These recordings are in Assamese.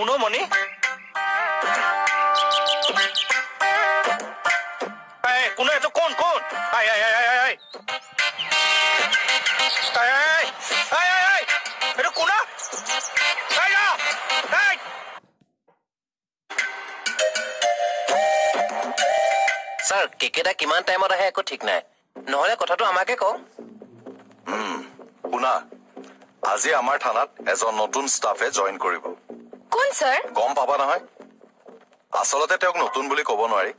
কোন মনি কোন এটো কোন কোন আই আই আই আই আই আই আই আই আই এটো কোন আই আই আই স্যার কেকেটা কিমান টাইমত আহে একো ঠিক নাই নহলে কথাটো আমাকে কও শুনা আজি আমাৰ থানাত এজন নতুন ষ্টাফে জইন কৰিব কোন স্যাৰ গম পাবা নহয় আসলতে তেওঁক নতুন বুলি ক'ব নোৱাৰি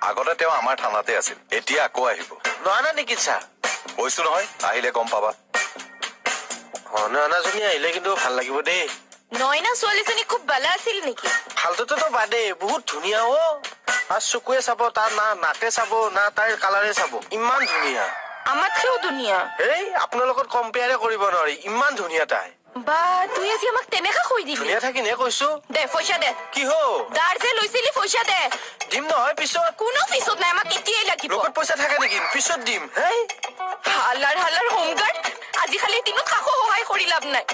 আগতে তেওঁ আমাৰ থানাতে আছিল এতিয়া আকৌ আহিব নয়না নেকি স্যার কৈছো নহয় আহিলে গম পাবা নয়নাজনী আহিলে কিন্তু ভাল লাগিব দেই নয়না ছোৱালীজনী খুব বালা আছিল নেকি ফালতুটো বাদে বহুত ধুনীয়া ও আৰ চকুৱে চাব তাৰ না নাকে চাব না তাইৰ কালাৰে চাব ইমান ধুনীয়া আমাতকেও ধুনীয়া এই আপোনাৰ লগত কম্পেয়াৰে কৰিব নোৱাৰি ইমান ধুনীয়া তাই বা তুই আজি আমাক তেনেকা কৈ দিবি ধুনীয়া থাকিনে কৈছো দে পইচা দে কি হো দাৰ যে লৈছিলি পইচা দে দিম নহয় পিছত কোনো পিছত নাই আমাক এতিয়াই লাগিব লগত পইচা থাকে নেকি পিছত দিম হেই হালাৰ হোমগাৰ্ড আজি খালি দিনত কাকো সহায় কৰি লাভ নাই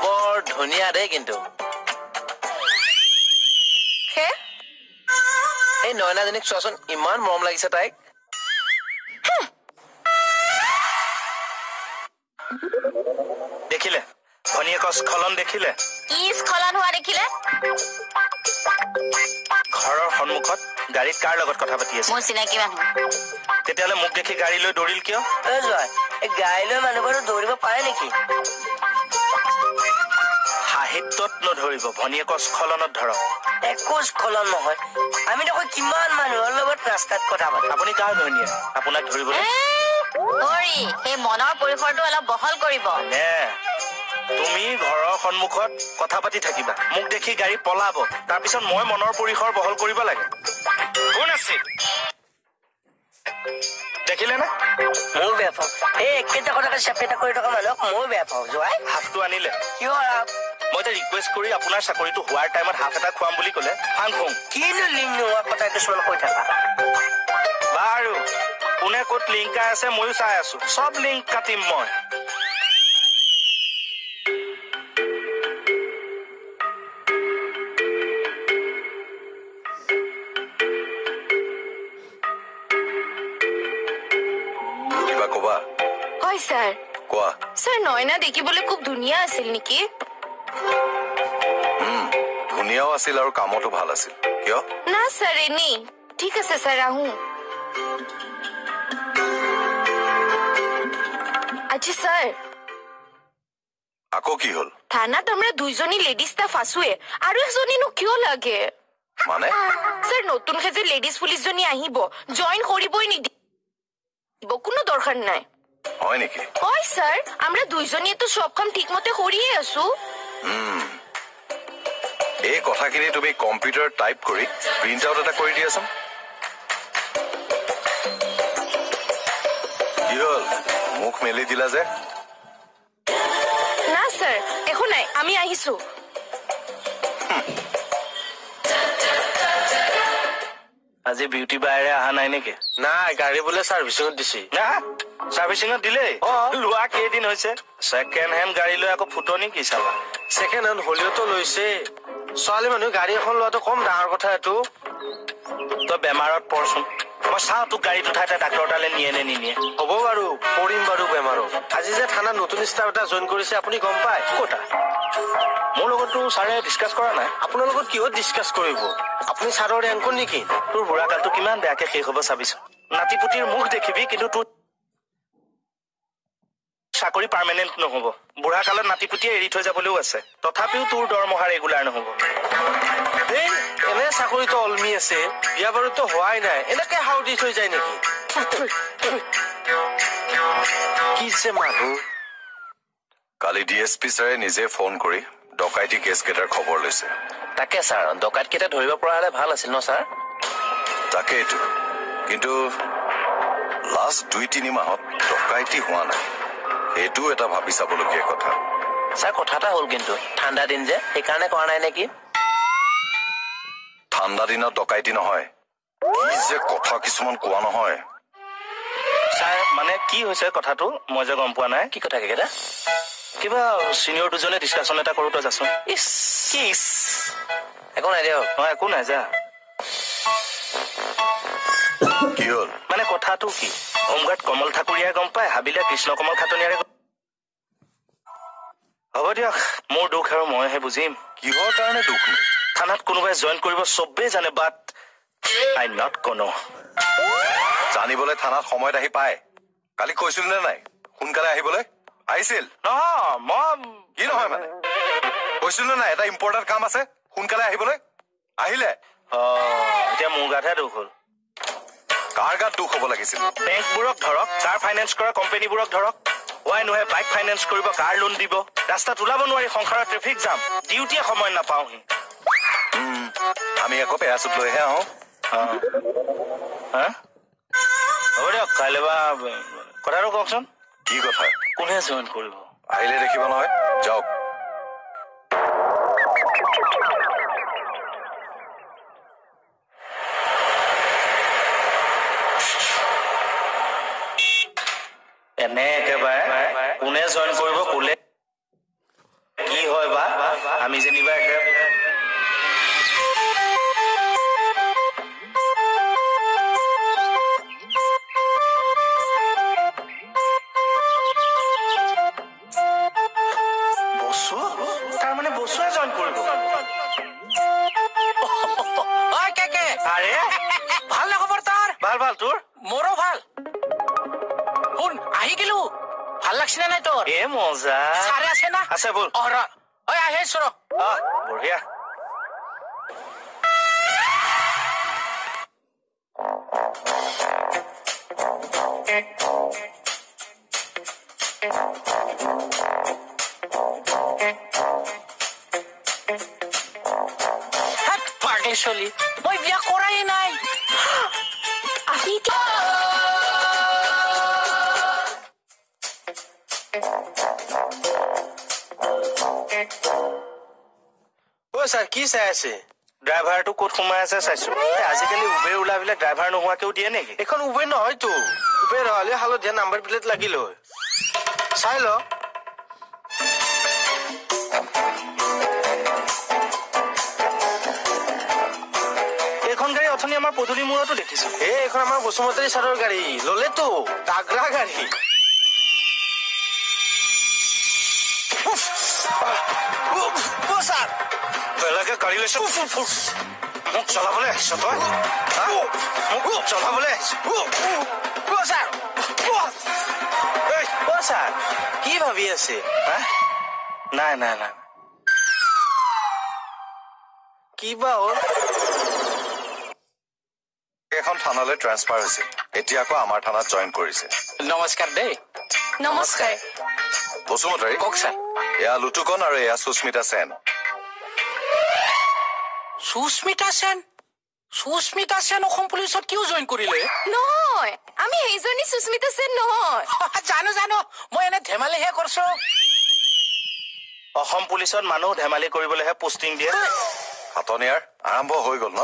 বৰ ধুনীয়া দেই কিন্তু এই নয়নাজনীক চোৱাচোন ইমান মৰম লাগিছে তাইক দেখিলে ভনীয়েকৰ স্খলন দেখিলে কি স্খলন হোৱা দেখিলে ঘৰৰ সন্মুখত গাড়ীত কাৰ লগত কথা পাতি আছে মোৰ চিনাকি মানুহ তেতিয়াহ'লে মোক দেখি গাড়ী লৈ দৌৰিল কিয় এই গাড়ী লৈ মানুহবোৰ দৌৰিব পাৰে নেকি সাহিত্যত নধৰিব ভনীয়েকৰ স্খলনত ধৰক একো স্খলন নহয় আমি দেখোন কিমান মানুহৰ লগত ৰাস্তাত কথা পাতো আপুনি কাৰ ঘৈণীয়েক আপোনাক ধৰিবলৈ হৰি এই মনৰ পৰিসৰটো অলপ বহল কৰিব নে তুমি ঘৰৰ সন্মুখত কথা পাতি থাকিবা মোক দেখি গাড়ী পলাব তাৰপিছত মই মনৰ পৰিসৰ বহল কৰিব লাগে কোন আছিল দেখিলে না ময়ো বেয়া পাওঁ এই একেটা কথাকে চেপেটা কৰি থকা মানুহক ময়ো বেয়া পাওঁ যোৱাই হাফটো আনিলে কিয় মই এতিয়া ৰিকুৱেষ্ট কৰি আপোনাৰ চাকৰিটো হোৱাৰ টাইমত হাফ এটা খুৱাম বুলি ক'লে ফাং ফুং কিনো লিংক নোহোৱা কথা কিছুমান কৈ থাকা বাৰু কোনে ক'ত লিংকাই আছে ময়ো চাই আছো চব লিংক কাটিম মই কিবা কবা হয় স্যাৰ কোৱা স্যাৰ নয়না দেখিবলৈ খুব ধুনীয়া আছিল নেকি ধুনীয়াও আছিল আৰু কামতো ভাল আছিল কিয় না স্যাৰ এনেই ঠিক আছে স্যাৰ আহোঁ আচ্ছা স্যাৰ আকৌ কি হ'ল থানাত আমৰা দুইজনী লেডিজ ষ্টাফ আছোৱে আৰু এজনীনো কিয় লাগে মানে স্যাৰ নতুনকে যে লেডিজ পুলিচজনী আহিব জইন কৰিবই নিদিব কোনো দৰকাৰ নাই হয় নেকি হয় স্যাৰ আমৰা দুইজনীয়ে তো সব কাম ঠিকমতে কৰিয়ে আছো এই কথাখিনি তুমি কম্পিউটাৰ টাইপ কৰি প্ৰিণ্ট আউট এটা কৰি দিয়াচোন কি হ'ল মুখ মেলি দিলা যে না স্যাৰ একো নাই আমি আহিছো আজি বিউটি বাৰে অহা নাই নেকি নাই গাড়ী বোলে চাৰ্ভিচিঙত দিছি না চাৰ্ভিচিঙত দিলেই লোৱা কেইদিন হৈছে ছেকেণ্ড হেণ্ড গাড়ী লৈ আকৌ ফুটনি কি চাবা ছেকেণ্ড হেণ্ড হলিওতো লৈছে ছোৱালী মানুহ গাড়ী এখন লোৱাটো কম ডাঙৰ কথা এইটো তই বেমাৰত পৰচোন মই চাওঁ তোক গাড়ীত উঠাই ডাক্তৰ তালৈ নিয়ে নে নিনিয়ে হ'ব বাৰু পৰিম বাৰু বেমাৰত আজি যে থানাত নতুন ষ্টাফ এটা জইন কৰিছে আপুনি গম পায় ক'তা মোৰ লগততো ছাৰে ডিছকাছ কৰা নাই আপোনাৰ লগত কিহত ডিছকাছ কৰিব আপুনি ছাৰৰ ৰেংকৰ নেকি তোৰ বুঢ়াকালটো কিমান বেয়াকে শেষ হ'ব চাবিছো নাতিপুতিৰ মুখ দেখিবি কিন্তু তোৰ চাকৰি পাৰ্মানেণ্ট নহ'ব বুঢ়াকালত নাতিপুতিয়ে এৰি থৈ যাবলৈও আছে তথাপিও তোৰ দৰমহা ৰেগুলাৰ নহ'ব এই এনে চাকৰিটো অলমি আছে বিয়া বাৰুতো হোৱাই নাই এনেকে হাও দি থৈ যায় নেকি কি যে মানুহ কালি ডিএছপি ছাৰে নিজে ফোন কৰি ডকাইতি কেছ কেইটাৰ খবৰ লৈছে তাকে ছাৰ ডকাইত কেইটা ধৰিব পৰা হ'লে ভাল আছিল ন ছাৰ তাকেইটো কিন্তু লাষ্ট 2-3 মাহত ডকাইতি হোৱা নাই এইটো এটা ভাবি চাবলগীয়া কথা ছাৰ কথা এটা হ'ল কিন্তু ঠাণ্ডা দিন যে সেইকাৰণে কৰা নাই নেকি ঠাণ্ডা দিনত ডকাইতি নহয় ই যে কথা কিছুমান কোৱা নহয় ছাৰ মানে কি হৈছে কথাটো মই যে গম পোৱা নাই কি কথা কেকেটা কিবা চিনিয়ৰ দুজনে ডিছকাশ্যন এটা কৰোঁ তই যাচোন ইছ কিছ একো নাই দিয়ক অঁ একো নাই যা কি হ'ল মানে কথাটো কি হোমগাৰ্ড কমল ঠাকুৰীয়াই গম পায় হাবিলা কৃষ্ণ কমল খাটনিয়াৰে হ'ব দিয়ক মোৰ দুখ আৰু মইহে বুজিম কিহৰ কাৰণে দুখ নো থানাত কোনোবাই জইন কৰিব চবেই জানে বাট আই নট কোনো জানিবলৈ থানাত সময়ত আহি পায় কালি কৈছিল নে নাই সোনকালে আহিবলৈ আহিছিল নহয় মই কি নহয় মানে কৈছিল নে নাই এটা ইম্পৰ্টেণ্ট কাম আছে সোনকালে আহিবলৈ আহিলে এতিয়া মোৰ গাতহে দুখ হ'ল কাৰ গাত দুখ হ'ব লাগিছিল বেংকবোৰক ধৰক কাৰ ফাইনেন্স কৰা কোম্পানীবোৰক ধৰক ৱাই নহয় বাইক ফাইনেন্স কৰিব কাৰ লোন দিব ৰাস্তাত ওলাব নোৱাৰি সংসাৰৰ ট্ৰেফিক জাম ডিউটিয়ে সময় নাপাওঁহি আমি আকৌ পেৰাচুট লৈহে আহোঁ হা হ'ব দিয়ক কাইলৈ বা কথাটো কওকচোন কি কথা কোনে জইন কৰিব আহিলে দেখিব নহয় যাওক এনে একেবাৰে কোনে জইন কৰিব কোলে কি হয় বা আমি যেনিবা তাৰমানে বসুৱে জইন কৰিব আৰে ভাল না খবৰ তাৰ ভাল ভাল তোৰ মোৰো ভাল শুন আহি গেলো ভাল লাগছে না নাই তোৰ এ মজা ছাৰে আছে না আছে বল ঐ আহি আছো ৰ বঢ়িয়া চলি মই বিয়া কৰাই নাই আপনি ছাৰ কি চাই আছে ড্ৰাইভাৰটো ক'ত সোমাই আছে চাইছো আজিকালি উবেৰ ওলাবিলাক ড্ৰাইভাৰ নোহোৱাকেও দিয়ে নেকি এখন উবেৰ নহয়তো উবেৰ হলে হালধীয়া নাম্বাৰ প্লেট লাগিল হয় চাই ল এইখন গাড়ী অথনি আমাৰ পদূলি মূৰতো দেখিছো এইখন আমাৰ বসুমতাৰী ছাৰৰ গাড়ী ললেতো তাগৰা গাড়ী বেলেগে গাড়ী লৈছে মোক চলাবলৈ আহিছ তই মোক চলাবলৈ ছাৰ কি ভাবি আছে নাই নাই নাই কিবা হ'ল এখন থানালৈ ট্ৰান্সফাৰ হৈছে এতিয়া আকৌ আমাৰ থানাত জইন কৰিছে নমস্কাৰ দেই নমস্কাৰ বসুমতাৰী কওক ছাৰ এয়া লুটুকন আৰু এয়া সুস্মিতা সেন সুস্মিতা সেন অসম পুলিচত কিয় জইন কৰিলে নহয় আমি এইজনী সুস্মিতা সেন নহয় জানো মই এনে ধেমালিহে কৰিছো অসম পুলিচত মানুহ ধেমালি কৰিবলৈহে পোষ্টিং দিয়ে হাতনিয়াৰ আৰম্ভ হৈ গ'ল ন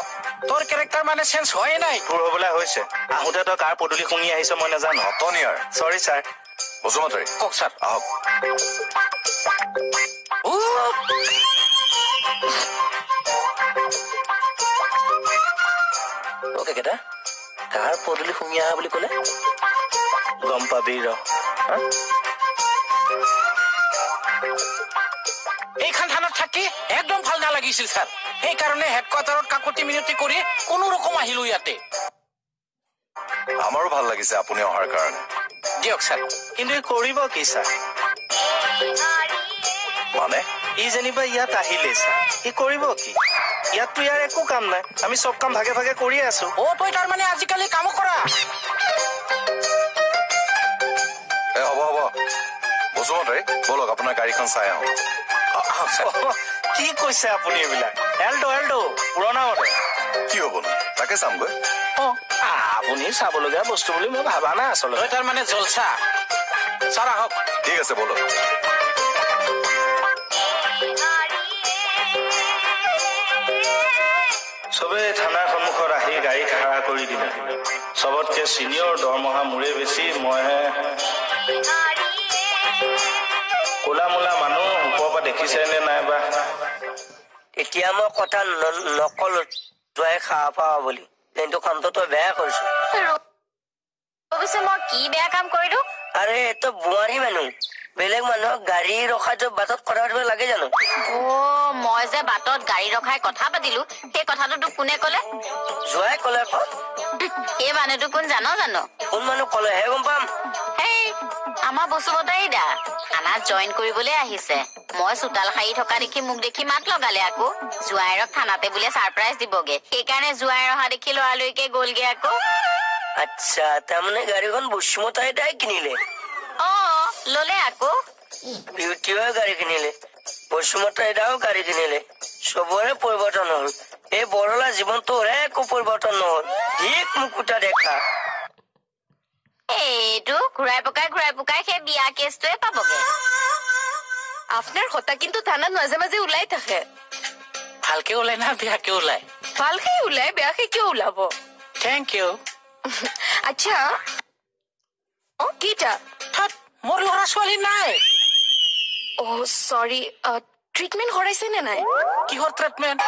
তোৰ কেৰেক্টাৰ মানে চেঞ্জ হয় নাই তোৰ হবলৈ হৈছে আহোঁতে তই কাৰ পদূলি শুনি আহিছ মই নাজানো হাতনিয়াৰ চৰি ছাৰ বসুমতাৰী কওক ছাৰ আহক কেইটা কাৰ পদূলি শুনি আহা বুলি ক'লে গম পাবি ৰ এইখন থানাত থাকি একদম ভাল নালাগিছিল ছাৰ সেইকাৰণে হেডকোৱাৰ্টাৰত কাকতি মিনতি কৰি কোনো ৰকম আহিলো ইয়াতে আমাৰো ভাল লাগিছে আপুনি অহাৰ কাৰণে দিয়ক ছাৰ কিন্তু ই কৰিব কি ছাৰ মানে ই যেনিবা ইয়াত আহিলে ছাৰ ই কৰিব কি ইয়াততো ইয়াৰ একো কাম নাই আমি চব কাম ভাগে ভাগে কৰিয়ে আছো তই তাৰমানে আজিকালি কাম কৰা হ'ব বসুমতাৰী বলক আপোনাৰ গাড়ীখন চাই আহোঁ কি কৈছে আপুনি এইবিলাক এল্টো পুৰণা মতে কি হ'ব তাকে চামগৈ আপুনি চাবলগীয়া বস্তু বুলি মই ভাবা নাই আচলতে তই তাৰমানে জলচা ছাৰ আহক ঠিক আছে বলক চবে থানাৰ সন্মুখত আহি গাড়ী খাৰা কৰি দিলে চবতকে চিনিয়ৰ দৰমহা মোৰে বেছি মইহে কোলা মোলা মানুহ ওপৰৰ পৰা দেখিছে নে নাইবা এতিয়া মই কথা নকলো তই খাব পাওঁ বুলি কিন্তু কামটো তই বেয়া কৰিছ অৱশ্যে মই কি বেয়া কাম কৰিলো আৰে এইটো বোৱাৰী মানুহ বেলেগ মানুহক গাড়ী ৰখাই বাটত কথা পাতিব লাগে জানো মই যে বাটত গাড়ী ৰখাই কথা পাতিলো সেই কথাটো তোক কোনে কলে জোৱাই কলে আকৌ এই মানুহটো কোন জানো কোন মানুহ কলেহে গম পাম হেই আমাৰ বসুমতাৰী দা থানাত জইন কৰিবলৈ আহিছে মই চোতাল সাৰি থকা দেখি মোক দেখি মাত লগালে আকৌ জোৱাইৰক থানাতে বোলে ছাৰপ্ৰাইজ দিবগে সেইকাৰণে জোৱাইৰ অহা দেখি লৰালৰিকে গ'লগে আকৌ আচ্ছা তাৰমানে গাড়ীখন বসুমতাৰী দাই কিনিলে ললে আকৌ বিউটিও গাড়ী কিনিলে বসুমতাৰী দাও গাড়ী কিনিলে চবৰে পৰিৱৰ্তন হল এই বৰলা জীৱনটোৰে একো পৰিৱৰ্তন নহল ঠিক মুকুতা দেখা এইটো ঘূৰাই পকাই সেই বিয়া কেছটোৱে পাবগে আপোনাৰ কথা কিন্তু থানাত মাজে মাজে ওলাই থাকে ভালকে ওলাই না বেয়াকে ওলাই ভালকে ওলাই বেয়াকে কিয় ওলাব থেংক ইউ আচ্ছা কিটা মোৰ ল'ৰা ছোৱালী নাই সৰি ট্ৰিটমেণ্ট কৰাইছে নে নাই কিহৰ ট্ৰিটমেণ্ট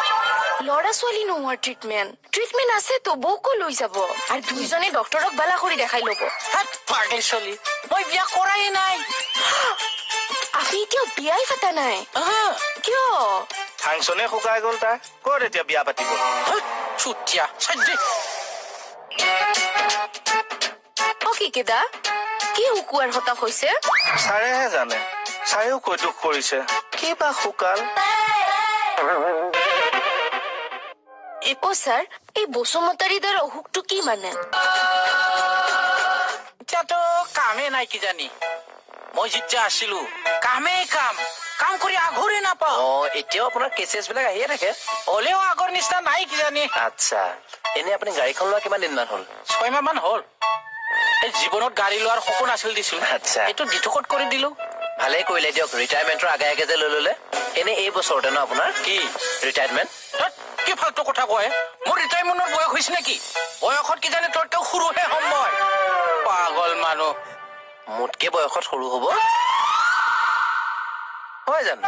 ল'ৰা ছোৱালী নোহোৱাৰ ট্ৰিটমেণ্ট আছে তো বৌকো লৈ যাব আৰু দুইজনে ডক্তৰক বালা কৰি দেখাই ল'ব পাগল ছোৱালী মই বিয়া কৰাই নাই আপুনি এতিয়াও বিয়াই পাতা নাই কিয় ফাংচনে শুকাই গ'ল তাৰ ক'ত এতিয়া বিয়া পাতিব চুতীয়া কিকেদা কি শুকুৱাৰ হতাশ হৈছে ছাৰেহে জানে ছাৰেও কৈ দুখ কৰিছে কি বা শুকাল ছাৰ এই বসুমতাৰী দাৰ অসুখটো কি মানে এতিয়াতো কামেই নাই কিজানি মই যেতিয়া আছিলো কামেই কাম কৰি আঘৰে নাপাওঁ এতিয়াও আপোনাৰ কেচেছ বিলাক আহিয়ে থাকে হলেও আগৰ নিচিনা নাই কিজানি আচ্ছা এনে আপুনি গাড়ীখন লোৱা কিমান দিন মান হ'ল 6 মাহ মান হ'ল এই জীৱনত গাড়ী লোৱাৰ সপোন আছিল দিছিল আচ্ছা এইটো দিঠকত কৰি দিলো ভালে কৰিলে দিয়ক ৰিটায়াৰমেণ্টৰ আগে আগে যে লৈ ললে এনে এই বছৰতে ন আপোনাৰ কি ৰিটায়াৰমেণ্ট কি ফাল্টু কথা কয় মোৰ ৰিটায়াৰমেণ্টৰ বয়স হৈছে নেকি বয়সত কিজানি তোৰতেও সৰুহে হ'ম মই পাগল মানুহ মোতকে বয়সত সৰু হ'ব হয় জানো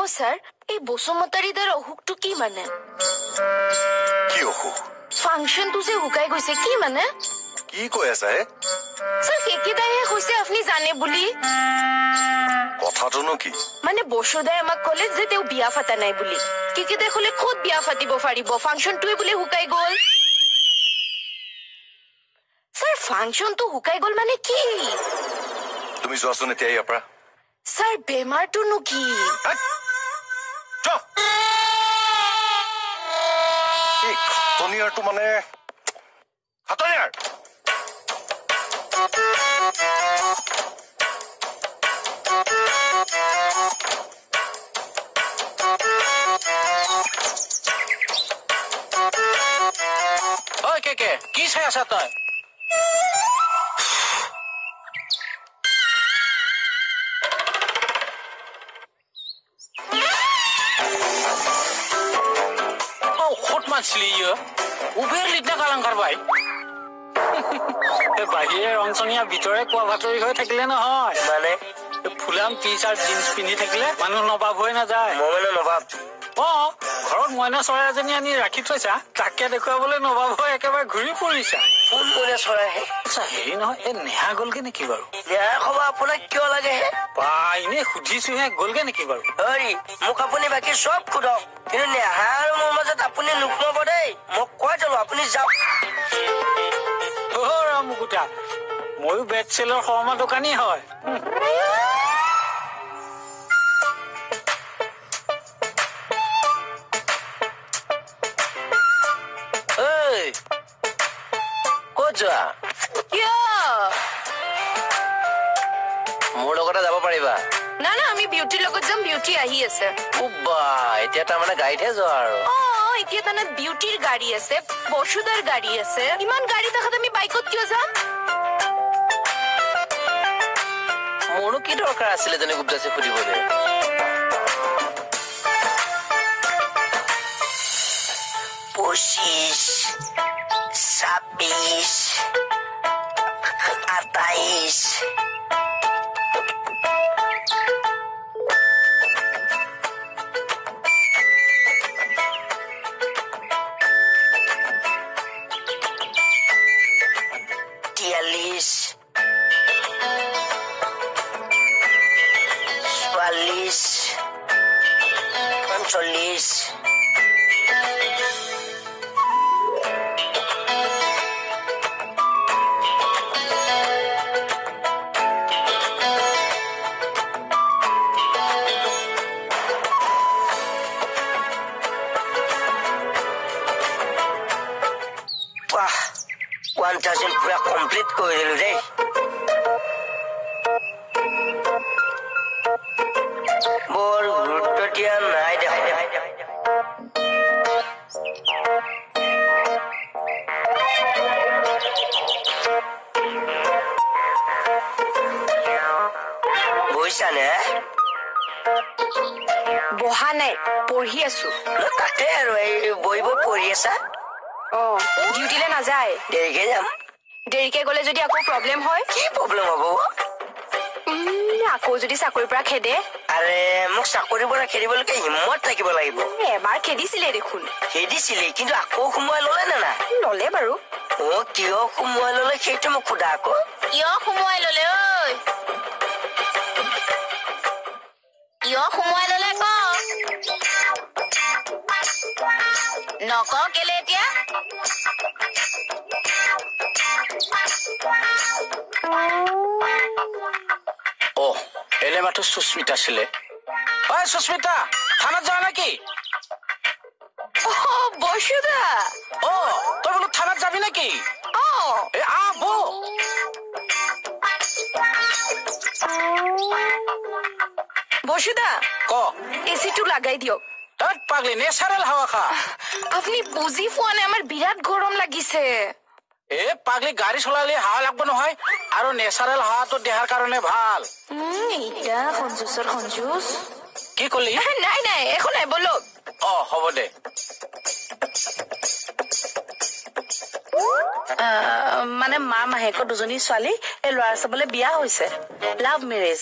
ছাৰ এই বসুমতাৰী দাৰ অসুখটো কি মানে কি অসুখ ফাংচনটো যে শুকাই গৈছে কি মানে কি কৈ আছা হে ছাৰ কেকেদাইহে কৈছে আপুনি জানে বুলি কথাটোনো কি মানে বসুদাই আমাক ক'লে যে তেওঁ বিয়া ফাটা নাই বুলি কেকেদাই ক'লে ক'ত বিয়া ফাটিব পাৰিব ফাংচনটোৱে বোলে শুকাই গ'ল ছাৰ ফাংচনটো শুকাই গ'ল মানে কি তুমি যোৱাচোন এতিয়া ইয়াৰ পৰা ছাৰ বেমাৰটোনো কি খাটনিয়াৰটো মানে খাটনিয়াৰ ঐ কেকে কি চাই আছা তই উবেৰ লিখনা কালাংকাৰ ভাই বাহিৰে ৰংচঙীয়া ভিতৰে কোৱা ভাতৰি হৈ থাকিলে নহয় মানে ফুলাম টি চাৰ্ট জিন্স পিন্ধি থাকিলে মানুহ নবাব হৈ নাযায় মই মানে নবাব ঘৰত মইনা চৰাই এজনী আনি ৰাখি থৈছা তাকে দেখুৱাবলৈ নবাব হৈ একেবাৰে ঘূৰি ফুৰিছা কোন মইনা চৰাইহে আচ্ছা হেৰি নহয় এই নেহা গ'লগে নেকি বাৰু নেহা খবৰ আপোনাক কিয় লাগে হে এনেই সুধিছোহে গ'লগে নেকি বাৰু হৰি মোক আপুনি বাকী চব সোধক কিন্তু নেহা আৰু মোৰ মাজত আপুনি নুসুমাব দেই মোক কৈ দিলো আপুনি যাওক মুকুতা ময়ো বেড চেলৰ শৰ্মা দোকানী হয় ক'ত যোৱা কিয় মোৰ লগতে যাব পাৰিবা না আমি বিউটিৰ লগত যাম বিউটি আহি আছে এতিয়া তাৰমানে গাড়ীতহে যোৱা আৰু এতিয়া তাত বিউটিৰ গাড়ী আছে বসুদাৰ গাড়ী আছে ইমান গাড়ী থাকাত আমি বাইকত কিয় যাম মোৰো কি দৰকাৰ আছিলে যেনে গুপ্তাচে সুধিবলৈ 25, 26, 28. Tialis, 44, 45. Wah, 1000 pura complete কৰি দিলো দেই। বৰ গুৰুত্ব দিয়া নাই দেখোন। বহিছানে? বহা নাই, পঢ়ি আছো। তাকে আৰু এই বহিব পঢ়ি আছা? ডিউটিলে নাযায়? দেৰিকে যাম। দেৰিকে গলে যদি আকৌ প্ৰব্লেম হয়? কি প্ৰব্লেম হ'ব? আকৌ যদি চাকৰিৰ পৰা খেদে? আৰে মোক চাকৰিৰ পৰা খেদিবলৈকে হিম্মত থাকিব লাগিব। এবাৰ খেদিছিলে দেখোন। খেদিছিলে, কিন্তু আকৌ সোমোৱাই ললে নে নাই? ললে বাৰু। কিয় সোমোৱাই ললে সেইটো মোক সোধা আকৌ। কিয় সোমোৱাই ললে ঐ? কিয় সোমোৱাই ললে ক? নক কেলে এতিয়া? এলে মাথো সুস্মিতা আছিলে। অই সুস্মিতা, থানাত যাও নাকি? বসুদা। তই বোলো থানাত যাবি নাকি? বসুদা, ক। এসিটো লাগাই দিয়ক। তাত পাগলি, নেচাৰেল হাৱা খা। আপনি বুজি পোৱা নাই, আমাৰ বিৰাট গৰম লাগিছে। পাগলি, গাড়ী চলালে হাৱা লাগব নহয়, আৰু নেচাৰেল হাৱাটো দেহাৰ কাৰণে ভাল। এতিয়া সঞ্জুচৰ সঞ্জুচ। কি কলি? নাই নাই, একো নাই, বলক। হ'ব দে। মানে মা মাহেকৰ দুজনী ছোৱালী এই ল'ৰা চাবলৈ বিয়া হৈছে, লাভ মেৰেজ।